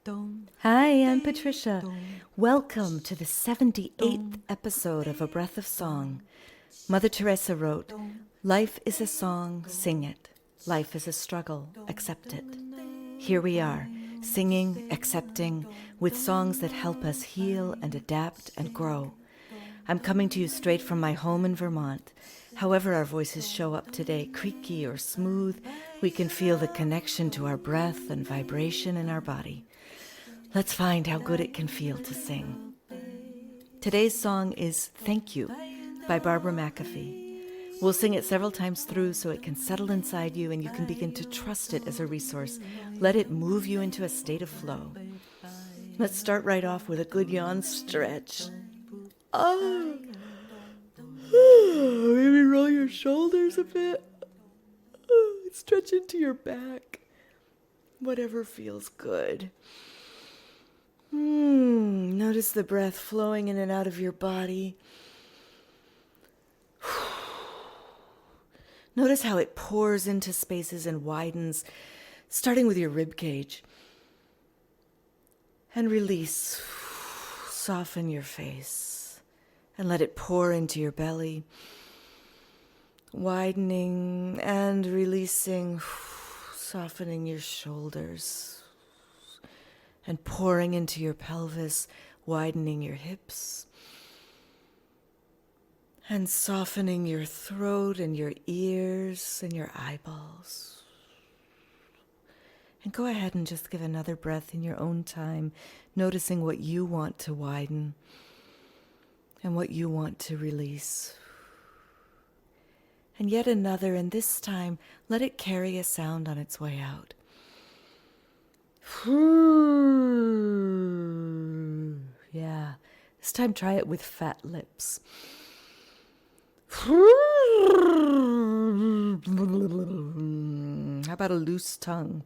Hi, I'm Patricia. Welcome to the 78th episode of A Breath of Song. Mother Teresa wrote, "Life is a song, sing it. Life is a struggle, accept it." Here we are, singing, accepting, with songs that help us heal and adapt and grow. I'm coming to you straight from my home in Vermont. However our voices show up today, creaky or smooth, we can feel the connection to our breath and vibration in our body. Let's find how good it can feel to sing. Today's song is Thank You by Barbara McAfee. We'll sing it several times through so it can settle inside you and you can begin to trust it as a resource. Let it move you into a state of flow. Let's start right off with a good yawn stretch. Maybe roll your shoulders a bit. Stretch into your back. Whatever feels good. Notice the breath flowing in and out of your body. Notice how it pours into spaces and widens, starting with your rib cage. And release. Soften your face and let it pour into your belly. Widening and releasing, softening your shoulders. And pouring into your pelvis, widening your hips. And softening your throat and your ears and your eyeballs. And go ahead and just give another breath in your own time, noticing what you want to widen and what you want to release. And yet another, and this time, let it carry a sound on its way out. Yeah, this time try it with fat lips. How about a loose tongue?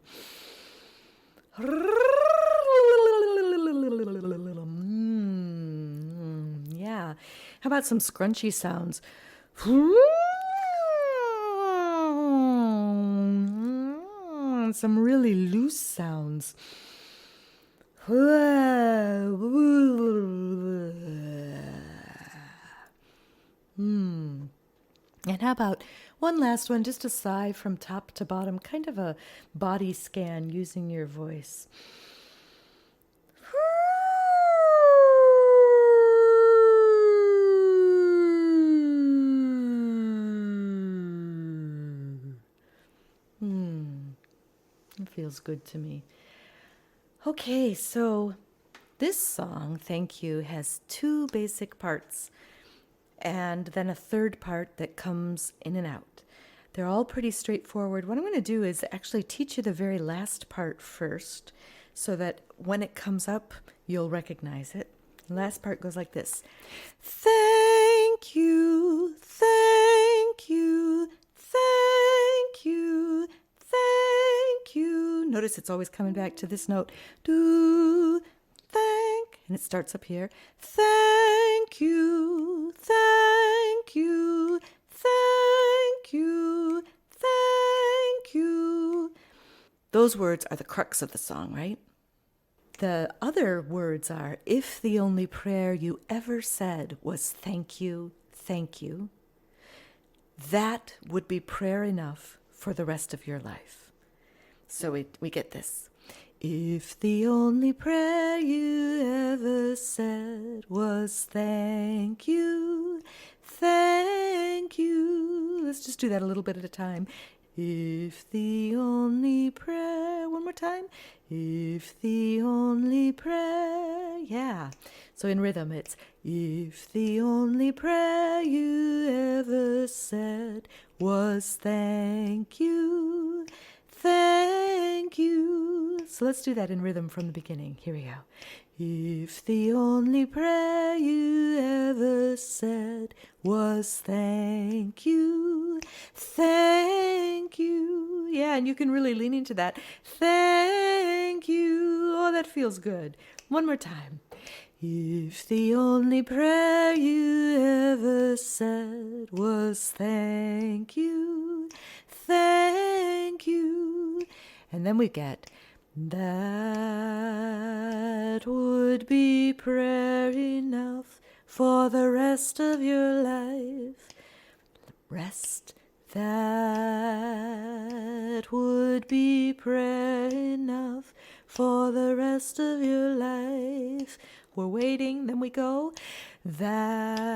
Yeah, how about some scrunchy sounds? Some really loose sounds. And how about one last one, just a sigh from top to bottom, kind of a body scan using your voice. It feels good to me. Okay, so this song, Thank You, has two basic parts and then a third part that comes in and out. They're all pretty straightforward. What I'm going to do is actually teach you the very last part first so that when it comes up, you'll recognize it. The last part goes like this. Thank you, thank you, thank you, thank you. Notice it's always coming back to this note. Do, thank, and it starts up here. Thank you, thank you, thank you, thank you. Those words are the crux of the song, right? The other words are, if the only prayer you ever said was thank you, that would be prayer enough for the rest of your life. So we get this. If the only prayer you ever said was thank you. Let's just do that a little bit at a time. If the only prayer, one more time. If the only prayer, yeah. So in rhythm it's, if the only prayer you ever said was thank you. Thank you. So let's do that in rhythm from the beginning. Here we go. If the only prayer you ever said was thank you, thank you. Yeah, and you can really lean into that. Thank you. Oh, that feels good. One more time. If the only prayer you ever said was thank you, thank you. And then we get that would be prayer enough for the rest of your life. Rest. That would be prayer enough for the rest of your life. We're waiting, then we go. That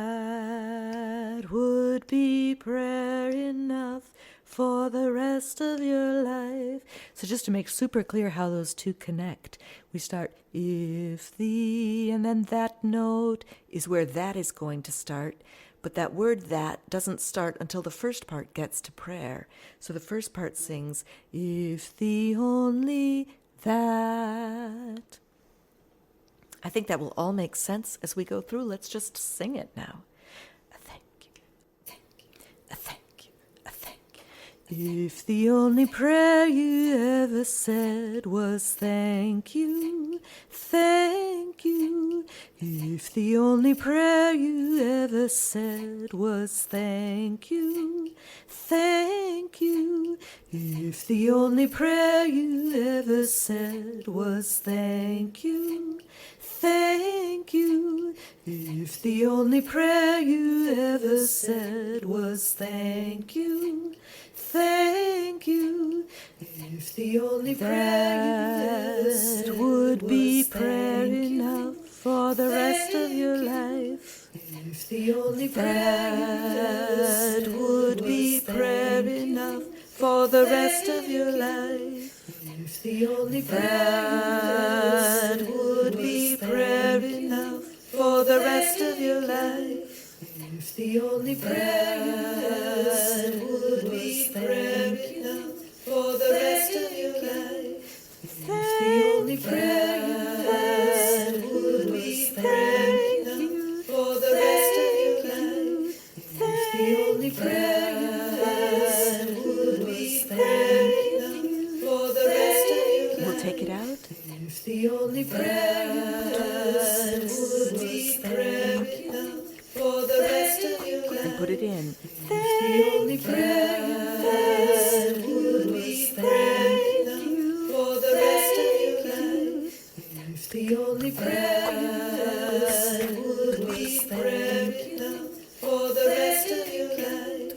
would be prayer enough for the rest of your life. So just to make super clear how those two connect, we start if the, and then that note is where that is going to start. But that word that doesn't start until the first part gets to prayer. So the first part sings, if the only that. I think that will all make sense as we go through. Let's just sing it now. A thank you, thank you, a thank you, a thank you. If the only prayer you ever said was thank you, thank you. If the only prayer you ever said was thank you, thank you. If the only prayer you ever said was thank you, thank you. If the only prayer you ever said was thank you, thank you. If the only prayer you ever said would be prayer enough for the rest of your life. If the only prayer that would be prayer enough for the rest of your life. If the only prayer that would be prayer enough for the rest of your life. If the only prayer that would be prayer enough for the rest of your life. If the only prayer that would be prayer enough for the rest of your life. If the only prayer that would be prayer enough for the rest of your life. We'll take it out. If the only prayer that would be prayer enough for the rest of your life. And put it in. If the only prayer that would be prayer enough for the rest of your life. If the only prayer that would be prayer enough for the rest of your life.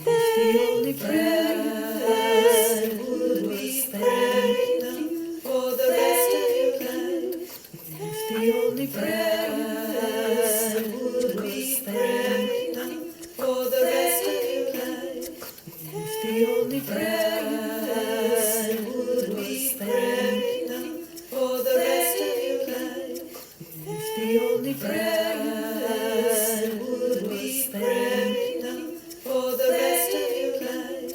If the only prayer that would be prayer enough for the rest of your life. If the only prayer that would be prayer enough for the rest of your life. If the only prayer that would be prayer enough for the rest of your life. If the only prayer that would be prayer enough for the rest of your life.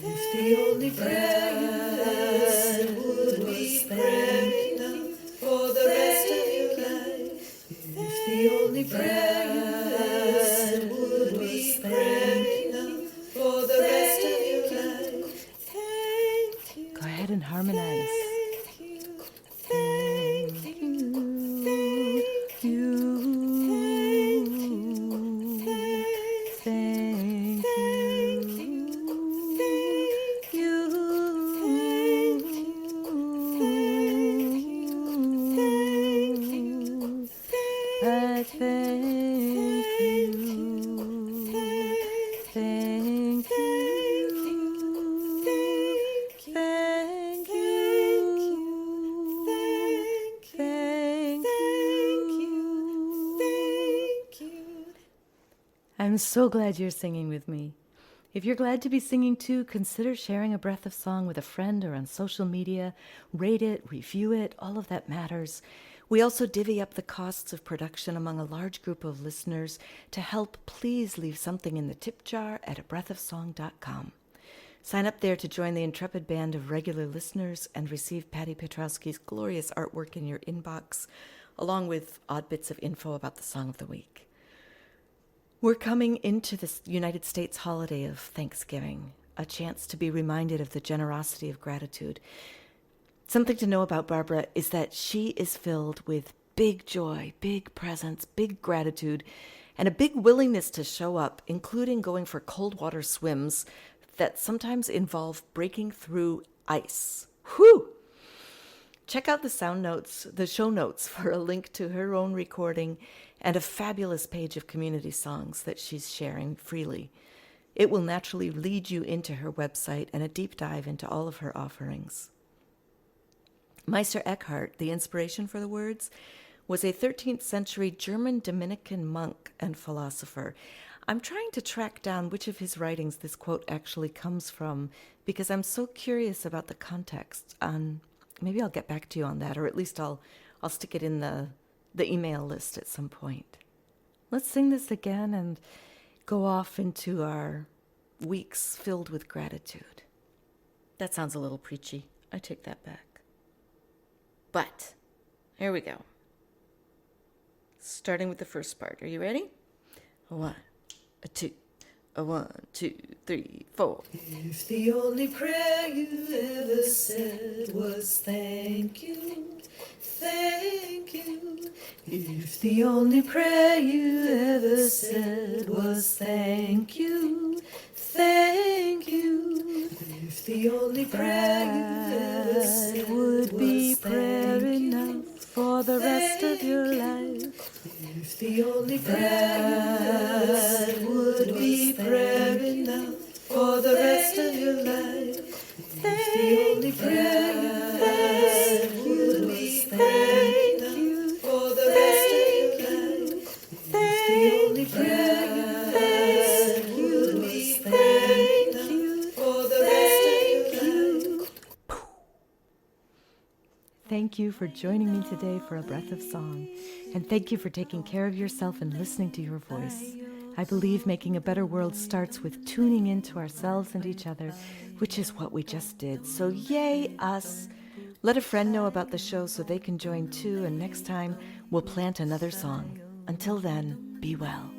If the only prayer that would be prayer enough for the rest of your life. If the only prayer that would be prayer enough for the rest of your life. Thank you. Go ahead and harmonize. Thank you. Thank you. Thank you. Thank you. Thank you. I thank you. Thank you. Thank you. Thank you. I'm so glad you're singing with me. If you're glad to be singing too, consider sharing a breath of song with a friend or on social media. Rate it, review it, all of that matters. We also divvy up the costs of production among a large group of listeners. To help, please leave something in the tip jar at abreathofsong.com. Sign up there to join the intrepid band of regular listeners and receive Patty Petrowski's glorious artwork in your inbox, along with odd bits of info about the song of the week. We're coming into this United States holiday of Thanksgiving, a chance to be reminded of the generosity of gratitude. Something to know about Barbara is that she is filled with big joy, big presence, big gratitude, and a big willingness to show up, including going for cold water swims that sometimes involve breaking through ice. Whew! Check out the show notes for a link to her own recording and a fabulous page of community songs that she's sharing freely. It will naturally lead you into her website and a deep dive into all of her offerings. Meister Eckhart, the inspiration for the words, was a 13th century German Dominican monk and philosopher. I'm trying to track down which of his writings this quote actually comes from because I'm so curious about the context. Maybe I'll get back to you on that, or at least I'll stick it in the email list at some point. Let's sing this again and go off into our weeks filled with gratitude. That sounds a little preachy. I take that back. But here we go. Starting with the first part. Are you ready? 1, 2, 1, 2, 3, 4. If the only prayer you ever said was thank you, thank you. If the only prayer you ever said was thank you, thank you. If the only prayer you ever said would be prayer enough for the rest of your life. If the only prayer would be prayer enough for the rest of your life. If the only prayer would be prayer enough for the rest of your life. If the only prayer would be prayer enough for the rest of your life. Thank you for joining me today for A Breath of Song, and thank you for taking care of yourself and listening to your voice. I believe making a better world starts with tuning into ourselves and each other, which is what we just did. So yay us! Let a friend know about the show so they can join too, and next time we'll plant another song. Until then, be well.